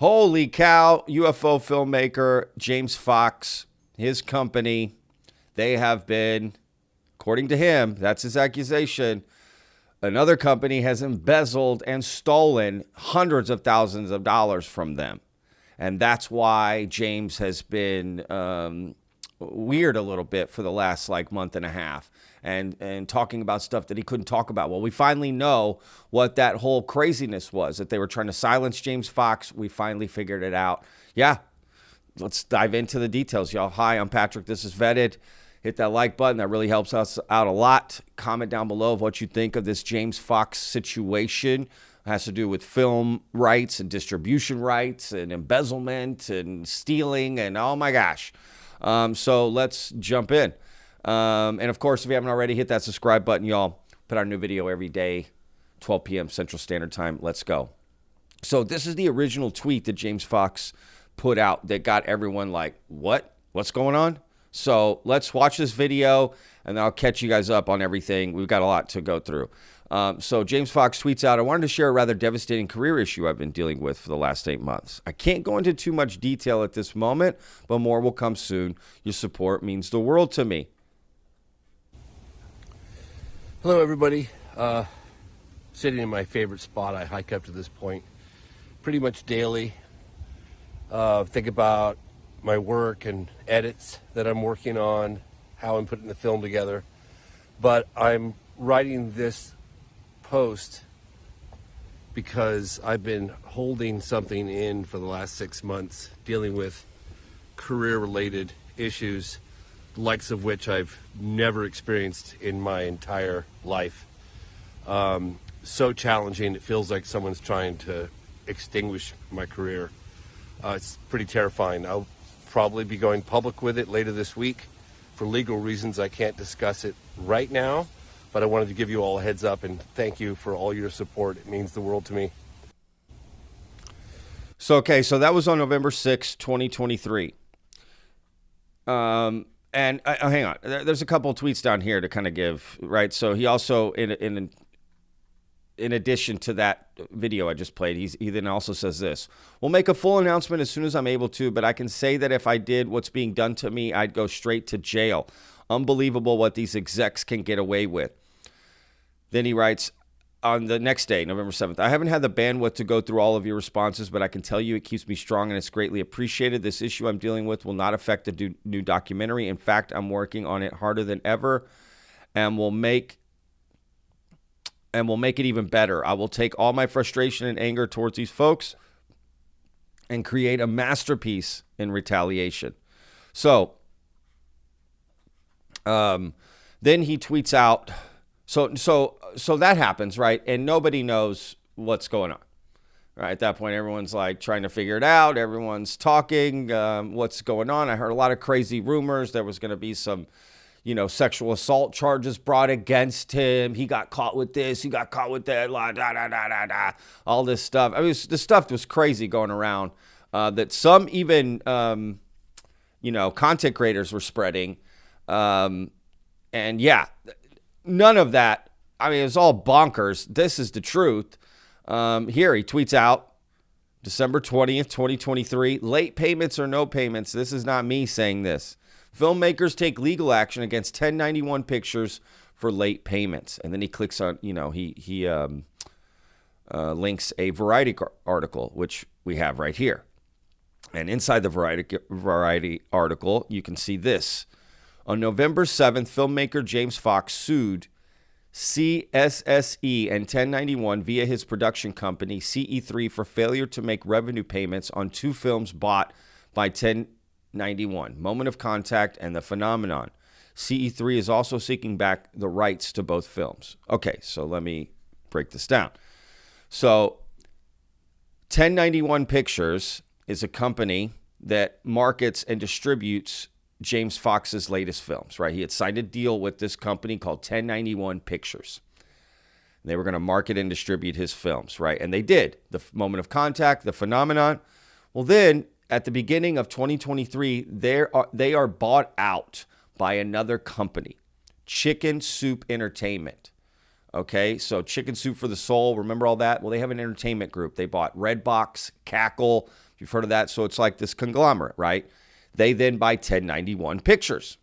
Holy cow, UFO filmmaker James Fox, his company, they have been, according to him, that's his accusation, another company has embezzled and stolen hundreds of thousands of dollars from them. And that's why James has been weird a little bit for the last month and a half and talking about stuff that he couldn't talk about. Well, we finally know what that whole craziness was, that they were trying to silence James Fox. We finally figured it out. Yeah, let's dive into the details, y'all. Hi, I'm Patrick. This is Vetted. Hit that like button. That really helps us out a lot. Comment down below of what you think of this James Fox situation. It has to do with film rights and distribution rights and embezzlement and stealing and oh my gosh. So let's jump in. And of course, if you haven't already, hit that subscribe button, y'all. Put out a new video every day, 12 p.m. Central Standard Time. Let's go. So this is the original tweet that James Fox put out that got everyone like, what? What's going on? So let's watch this video, and then I'll catch you guys up on everything. We've got a lot to go through. So James Fox tweets out, I wanted to share a rather devastating career issue I've been dealing with for the last 8 months. I can't go into too much detail at this moment, but more will come soon. Your support means the world to me. Hello, everybody. Sitting in my favorite spot. I hike up to this point pretty much daily. Think about my work and edits that I'm working on, how I'm putting the film together. But I'm writing this post because I've been holding something in for the last 6 months, dealing with career-related issues, the likes of which I've never experienced in my entire life. So challenging, it feels like someone's trying to extinguish my career. It's pretty terrifying. I'll probably be going public with it later this week. For legal reasons, I can't discuss it right now, but I wanted to give you all a heads up and thank you for all your support. It means the world to me. So that was on November 6, 2023. And hang on, there's a couple of tweets down here to kind of give, right? So he also, in addition to that video I just played, he then also says this: we'll make a full announcement as soon as I'm able to, but I can say that if I did what's being done to me, I'd go straight to jail. Unbelievable what these execs can get away with. Then he writes on the next day, November 7th, I haven't had the bandwidth to go through all of your responses, but I can tell you it keeps me strong and it's greatly appreciated. This issue I'm dealing with will not affect the new documentary. In fact, I'm working on it harder than ever and will make it even better. I will take all my frustration and anger towards these folks and create a masterpiece in retaliation. So then he tweets out, so that happens, right? And nobody knows what's going on. Right, at that point, everyone's like trying to figure it out. Everyone's talking, what's going on. I heard a lot of crazy rumors. There was going to be some sexual assault charges brought against him. He got caught with this. He got caught with that. All this stuff. I mean, this stuff was crazy going around that some even, content creators were spreading. And yeah, none of that. I mean, it's all bonkers. This is the truth. Here he tweets out December 20th, 2023, late payments or no payments. This is not me saying this. Filmmakers take legal action against 1091 Pictures for late payments. And then he clicks on, he links a Variety article, which we have right here. And inside the Variety article, you can see this. On November 7th, filmmaker James Fox sued CSSE and 1091 via his production company, CE3, for failure to make revenue payments on 2 films bought by 1091, Moment of Contact and The Phenomenon. CE3 is also seeking back the rights to both films. Okay, so let me break this down. So 1091 Pictures is a company that markets and distributes James Fox's latest films, right? He had signed a deal with this company called 1091 Pictures. They were going to market and distribute his films, right? And they did. The Moment of Contact, The Phenomenon. Well, then at the beginning of 2023, they are bought out by another company, Chicken Soup Entertainment. Okay, so Chicken Soup for the Soul, remember all that? Well, they have an entertainment group. They bought Redbox, Cackle, You've heard of that? So it's like this conglomerate, right? They then buy 1091 pictures.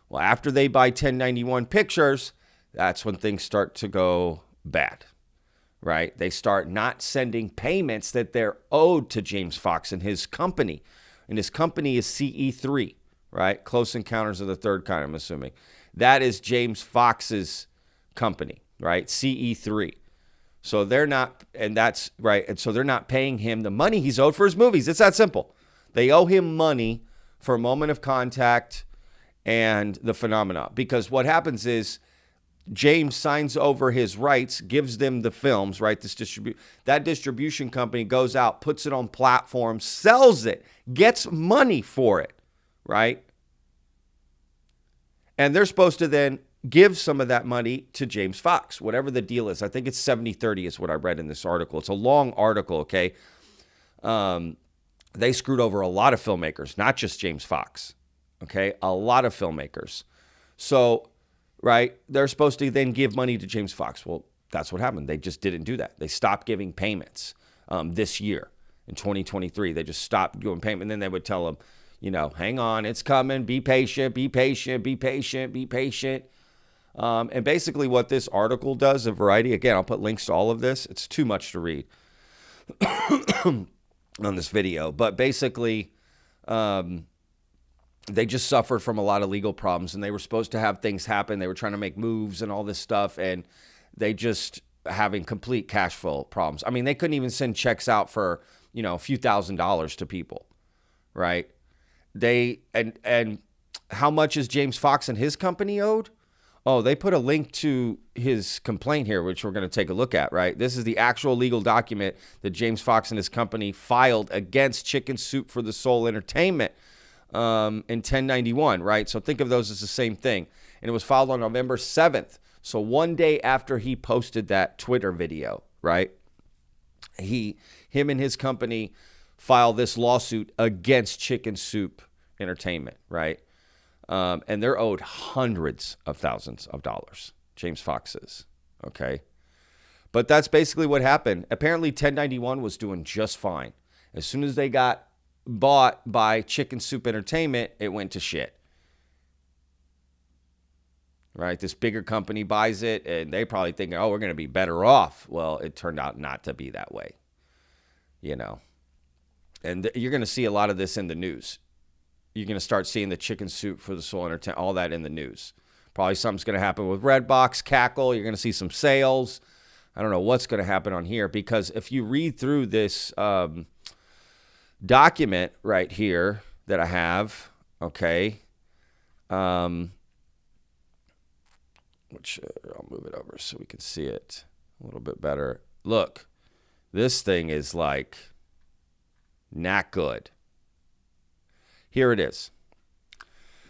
Well, after they buy 1091 pictures, that's when things start to go bad, right? They start not sending payments that they're owed to James Fox and his company. And his company is CE3, right? Close Encounters of the Third Kind, I'm assuming. That is James Fox's company, right? CE3. So they're not, and that's right. And so they're not paying him the money he's owed for his movies. It's that simple. They owe him money for Moment of Contact and The Phenomena. Because what happens is James signs over his rights, gives them the films, right? That distribution company goes out, puts it on platforms, sells it, gets money for it, right? And they're supposed to then give some of that money to James Fox, whatever the deal is. I think it's 70-30 is what I read in this article. It's a long article, okay? They screwed over a lot of filmmakers, not just James Fox, okay? A lot of filmmakers. So, right, they're supposed to then give money to James Fox. Well, that's what happened. They just didn't do that. They stopped giving payments this year in 2023. They just stopped doing payment. And then they would tell them, you know, hang on, it's coming. Be patient, be patient, be patient, be patient. And basically what this article does, a variety, again, I'll put links to all of this. It's too much to read on this video. But basically, they just suffered from a lot of legal problems, and they were supposed to have things happen. They were trying to make moves and all this stuff, and they just having complete cash flow problems. I mean, they couldn't even send checks out for, you know, a few $1,000s to people, right? And how much is James Fox and his company owed? Oh, they put a link to his complaint here, which we're going to take a look at, right? This is the actual legal document that James Fox and his company filed against Chicken Soup for the Soul Entertainment in 1091, right? So think of those as the same thing. And it was filed on November 7th. So one day after he posted that Twitter video, right? Him and his company filed this lawsuit against Chicken Soup Entertainment, right? And they're owed hundreds of thousands of dollars. James Fox is, okay? But that's basically what happened. Apparently 1091 was doing just fine. As soon as they got bought by Chicken Soup Entertainment, it went to shit. Right? This bigger company buys it, and they probably thinking, oh, we're going to be better off. Well, it turned out not to be that way, you know. And you're going to see a lot of this in the news. You're going to start seeing the Chicken Soup for the Soul Entertainment, all that in the news. Probably something's going to happen with Redbox, Cackle. You're going to see some sales. I don't know what's going to happen on here, because if you read through this document right here that I have, okay, which I'll move it over so we can see it a little bit better. Look, this thing is like not good. Here it is.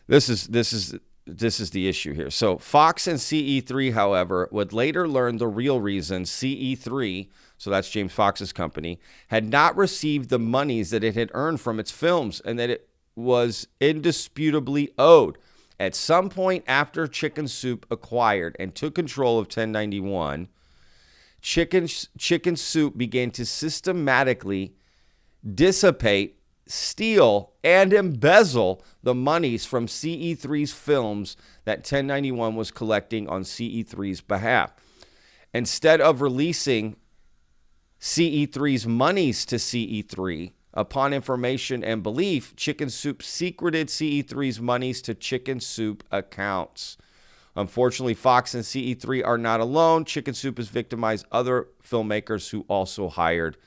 This is the issue here. So Fox and CE3, however, would later learn the real reason CE3, so that's James Fox's company, had not received the monies that it had earned from its films, and that it was indisputably owed. At some point after Chicken Soup acquired and took control of 1091, Chicken Soup began to systematically dissipate, steal, and embezzle the monies from CE3's films that 1091 was collecting on CE3's behalf. Instead of releasing CE3's monies to CE3, upon information and belief, Chicken Soup secreted CE3's monies to Chicken Soup accounts. Unfortunately, Fox and CE3 are not alone. Chicken Soup has victimized other filmmakers who also hired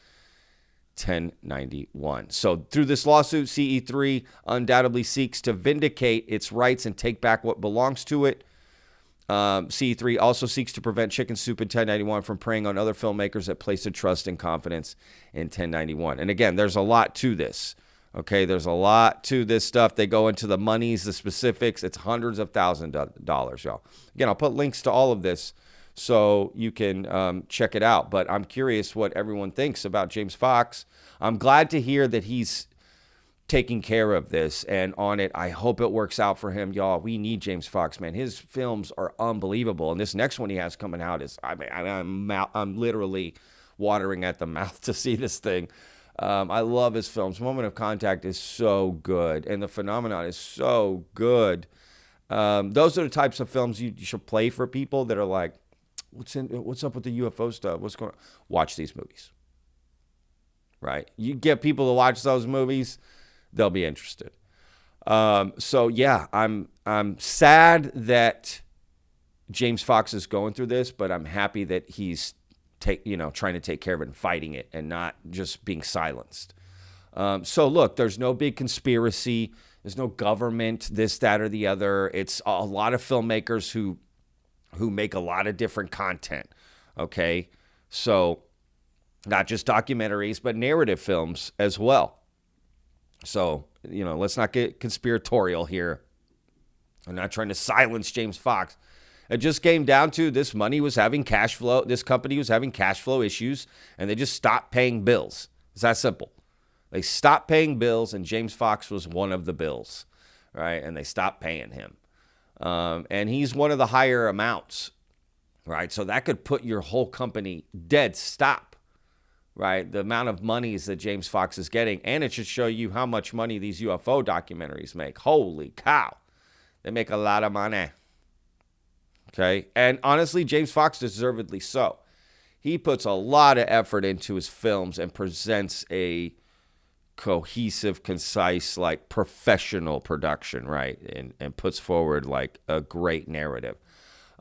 1091. So through this lawsuit, CE3 undoubtedly seeks to vindicate its rights and take back what belongs to it. CE3 also seeks to prevent Chicken Soup and 1091 from preying on other filmmakers that place a trust and confidence in 1091. And again, there's a lot to this. Okay, there's a lot to this stuff. They go into the monies, the specifics. It's hundreds of thousands of dollars, y'all. Again, I'll put links to all of this so you can check it out. But I'm curious what everyone thinks about James Fox. I'm glad to hear that he's taking care of this and on it. I hope it works out for him, y'all. We need James Fox, man. His films are unbelievable, and this next one he has coming out is I'm literally watering at the mouth to see this thing. I love his films. Moment of Contact is so good, and The Phenomenon is so good. Those are the types of films you should play for people that are like, what's up with the UFO stuff? What's going on? Watch these movies, right? You get people to watch those movies, they'll be interested. So yeah, I'm sad that James Fox is going through this, but I'm happy that he's trying to take care of it and fighting it and not just being silenced. So look, there's no big conspiracy. There's no government, this, that, or the other. It's a lot of filmmakers who make a lot of different content. Okay. So not just documentaries, but narrative films as well. So, let's not get conspiratorial here. I'm not trying to silence James Fox. It just came down to this company was having cash flow issues, and they just stopped paying bills. It's that simple. They stopped paying bills, and James Fox was one of the bills, right? And they stopped paying him. And he's one of the higher amounts, right? So that could put your whole company dead stop, right? The amount of monies that James Fox is getting, and it should show you how much money these UFO documentaries make. Holy cow. They make a lot of money. Okay, and honestly, James Fox deservedly so. He puts a lot of effort into his films and presents a cohesive, concise, like professional production, right? And puts forward like a great narrative.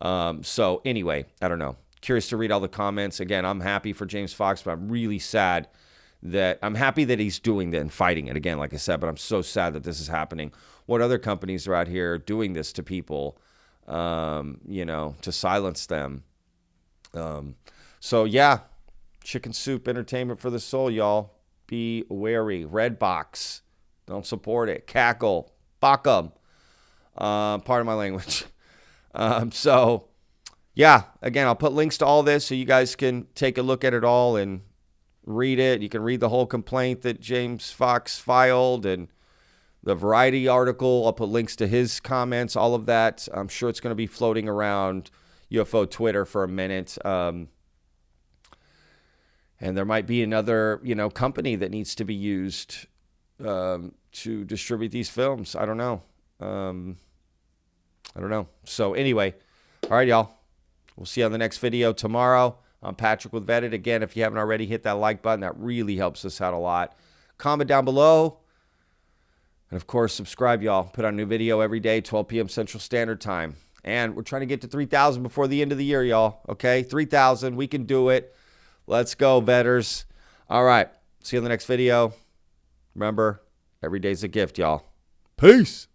So anyway, I don't know. Curious to read all the comments. Again, I'm happy for James Fox, but I'm really sad that I'm happy that he's doing that and fighting it. Again, like I said, but I'm so sad that this is happening. What other companies are out here doing this to people? To silence them. So yeah, Chicken Soup Entertainment for the Soul, y'all. Be wary. Redbox. Don't support it. Cackle. Fuck 'em. Pardon my language. So yeah, again, I'll put links to all this so you guys can take a look at it all and read it. You can read the whole complaint that James Fox filed and the Variety article. I'll put links to his comments, all of that. I'm sure it's going to be floating around UFO Twitter for a minute. And there might be another, company that needs to be used to distribute these films. I don't know. So anyway, all right, y'all. We'll see you on the next video tomorrow. I'm Patrick with Vetted. Again, if you haven't already, hit that like button. That really helps us out a lot. Comment down below. And, of course, subscribe, y'all. Put out a new video every day, 12 p.m. Central Standard Time. And we're trying to get to 3,000 before the end of the year, y'all. Okay? 3,000. We can do it. Let's go, Vetters. All right. See you in the next video. Remember, every day's a gift, y'all. Peace.